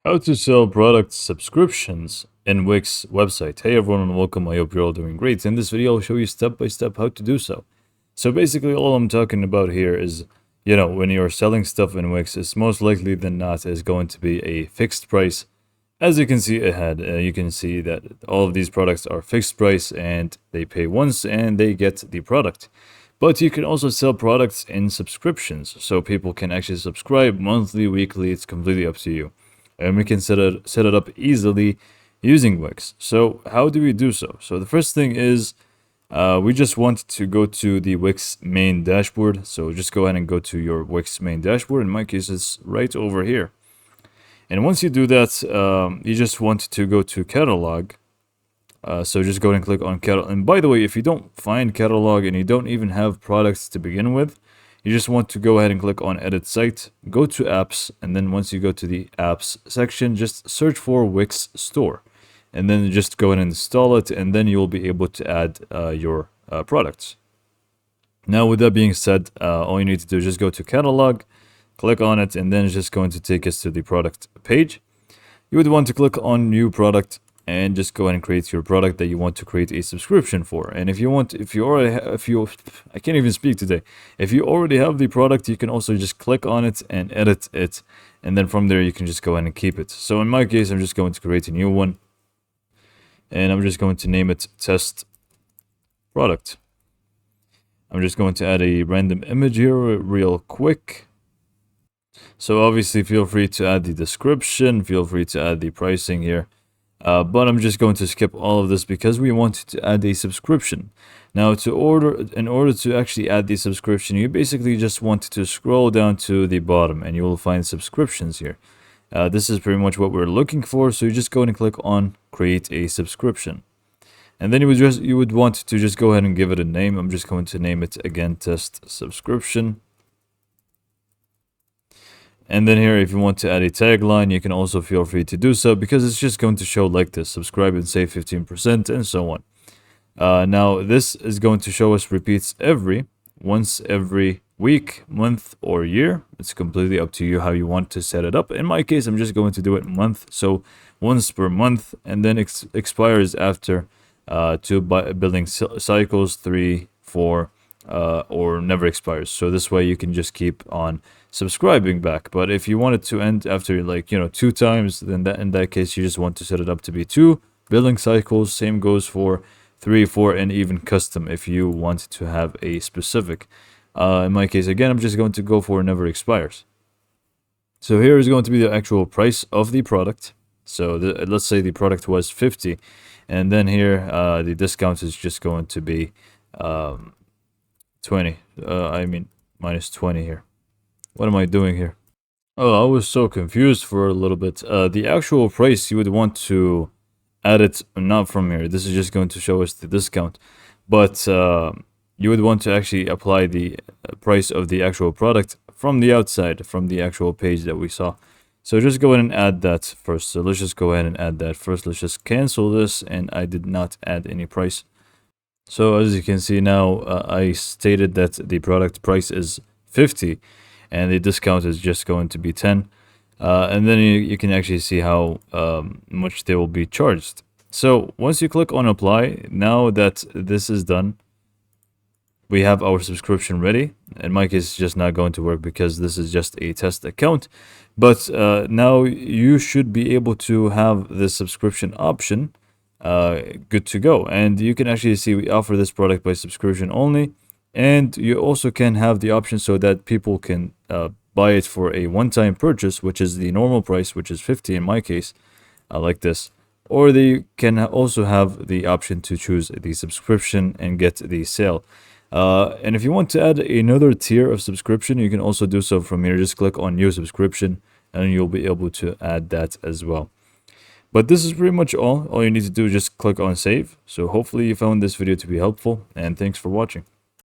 How to sell product subscriptions in Wix website. Hey everyone and welcome. I hope you're all doing great. In this video, I'll show you step by step how to do so. So basically all I'm talking about here is, when you're selling stuff in Wix, it's most likely than not is going to be a fixed price. As you can see ahead, you can see that all of these products are fixed price and they pay once and they get the product. But you can also sell products in subscriptions, so people can actually subscribe monthly, weekly. It's completely up to you, and we can set it up easily using Wix. So how do we do so? So the first thing is we just want to go to the Wix main dashboard. So just go ahead and go to your Wix main dashboard. In my case, it's right over here. And once you do that, you just want to go to catalog. So just go ahead and click on catalog. And by the way, if you don't find catalog and you don't even have products to begin with, you just want to go ahead and click on edit site, go to apps, and then once you go to the apps section, just search for Wix store, and then just go ahead and install it, and then you'll be able to add your products. Now with that being said, all you need to do is just go to catalog, click on it, and then it's just going to take us to the product page. You would want to click on new product and just go ahead and create your product that you want to create a subscription for. And if you I can't even speak today. If you already have the product, you can also just click on it and edit it, and then from there you can just go ahead and keep it. So in my case, I'm just going to create a new one, and I'm just going to name it test product. I'm just going to add a random image here real quick. So obviously feel free to add the description, feel free to add the pricing here. But I'm just going to skip all of this because we want to add a subscription. Now in order to actually add the subscription, you basically just want to scroll down to the bottom and you will find subscriptions here. This is pretty much what we're looking for, so you just go and click on create a subscription. And then you would want to just go ahead and give it a name. I'm just going to name it again test subscription. And then here, if you want to add a tagline, you can also feel free to do so because it's just going to show like this: subscribe and save 15% and so on. Now, this is going to show us repeats once every week, month, or year. It's completely up to you how you want to set it up. In my case, I'm just going to do it month, so once per month, and then expires after 2 billing cycles, 3, 4, or never expires. So this way you can just keep on subscribing back. But if you want it to end after 2 times, then in that case you just want to set it up to be 2 billing cycles. Same goes for 3, 4, and even custom if you want to have a specific. In my case, again, I'm just going to go for never expires. So here is going to be the actual price of the product. So let's say the product was 50, and then here the discount is just going to be 20. Minus 20 here. What am I doing here? Oh, I was so confused for a little bit. The actual price, you would want to add it not from here. This is just going to show us the discount. But you would want to actually apply the price of the actual product from the outside, from the actual page that we saw. So just go ahead and add that first. So let's just go ahead and add that first. Let's just cancel this, and I did not add any price. So as you can see now, I stated that the product price is 50. And the discount is just going to be 10. And then you can actually see how much they will be charged. So once you click on apply, now that this is done, we have our subscription ready. In my case, it's just not going to work because this is just a test account. But now you should be able to have the subscription option good to go. And you can actually see we offer this product by subscription only. And you also can have the option so that people can buy it for a one-time purchase, which is the normal price, which is 50 in my case, like this. Or they can also have the option to choose the subscription and get the sale. And if you want to add another tier of subscription, you can also do so from here. Just click on new subscription and you'll be able to add that as well. But this is pretty much all. All you need to do is just click on save. So hopefully you found this video to be helpful, and thanks for watching.